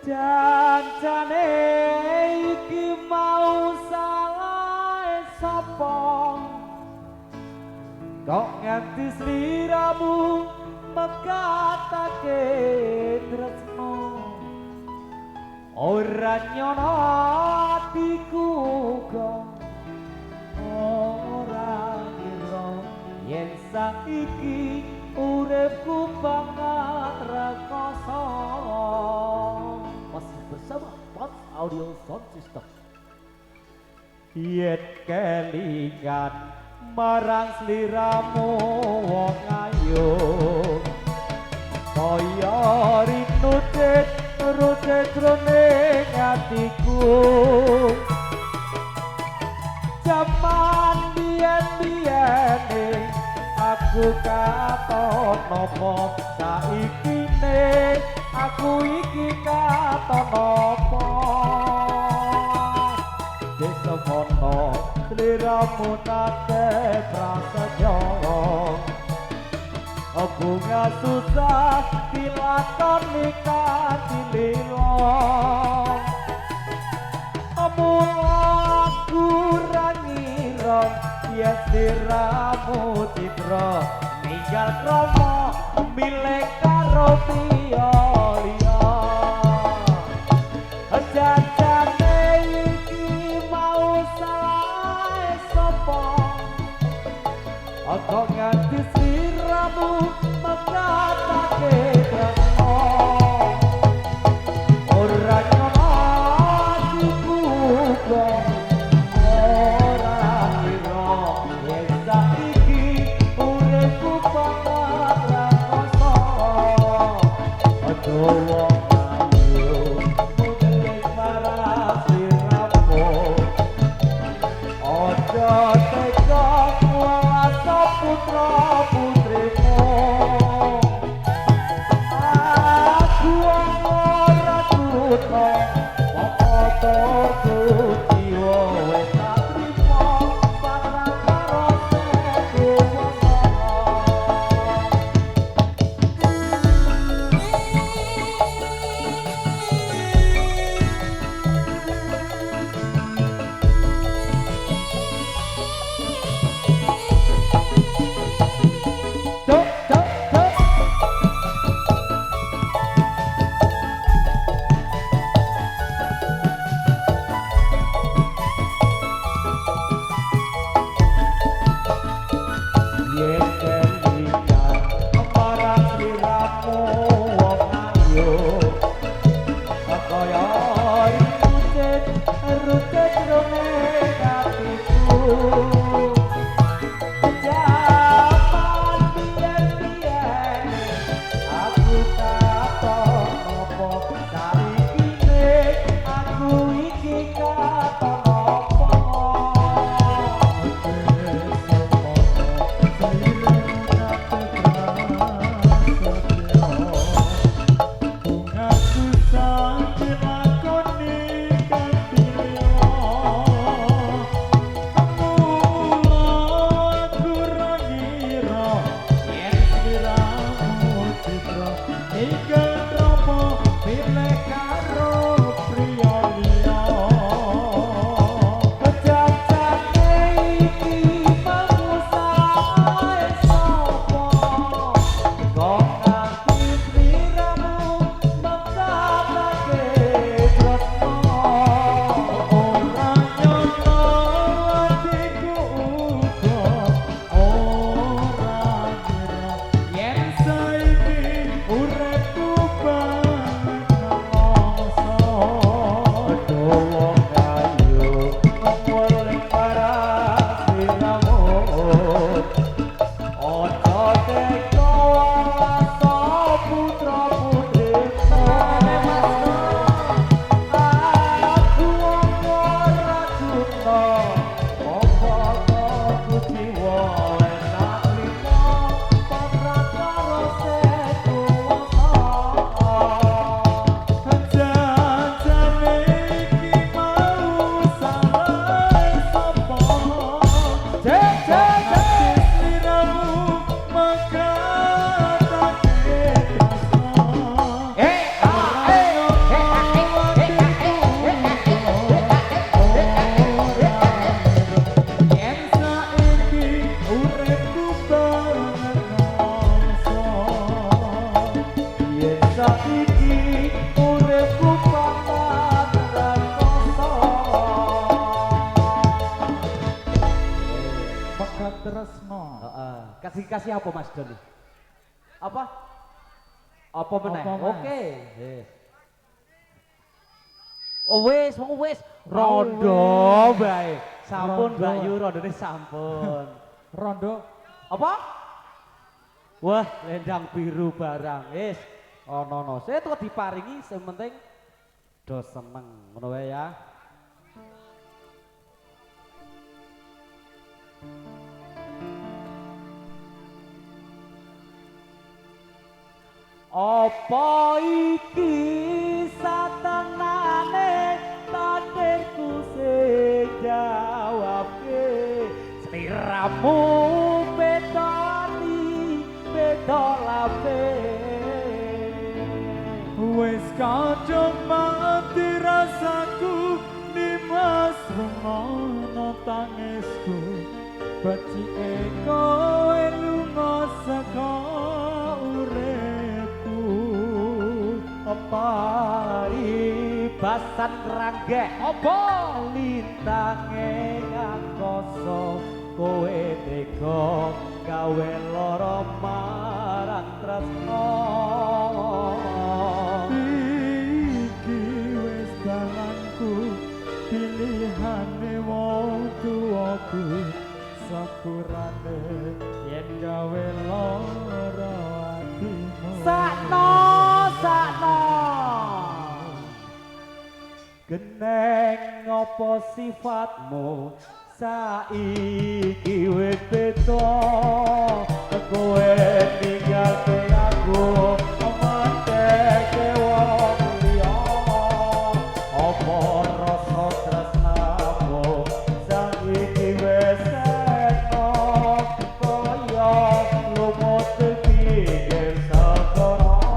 Jancane iki mau salah sapa kok nganti sliramu megatake tresno ora nyono atiku kok ora ngira yen saiki uripku banget rekoso. Masih bersama Pop Audio Sound System. Yen kelingan marang sliramu wong ayu kaya rindutet rutet roning atiku jaman biyen-biyene aku katon nopo saiki ne aku iki katon nopo desomono sliramu nate prasaja bunga susah dilakoni katililo aku rangira yen sliramu tibra ninggal kromo milik karo liya jajane iki mau salah sapa aku nganti sliramu megatake tresno ora nyono atiku kok ora ngira yen saiki uripku banget rekoso aduh iki uripku papat rakoso. Pekat tresno. Heeh. Kasih apa Mas Doni? Apa? Apa meneh? Apa, Mas? Oke. Oh wis, wong wis. Rondo bae. Sampun Rondo. Mbak Yu, rondone sampun. Rondo. Apa? Wah, lendang biru barang. Wis, ono. Saya tuh diparingi sementing do seneng ngono wae ya. Apa iki satenane takdirku sing jawabke sliramu betoni betolape Wes kadung mati rasaku Dimas rungono tangisku Becike kowe lunga saka uripku paribasan ranggek apa lintange ngakoso kowe tega gawe lara marang tresno Iki wis dalanku pilihane wong tuaku sepurane yen gawe lara atimu sakno geneng apa sifatmu saiki wis beda kowe ninggalke aku manteke wong liya apa rasa tresnamu saiki wis eno kaya lumut pikir sakara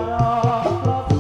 Rasa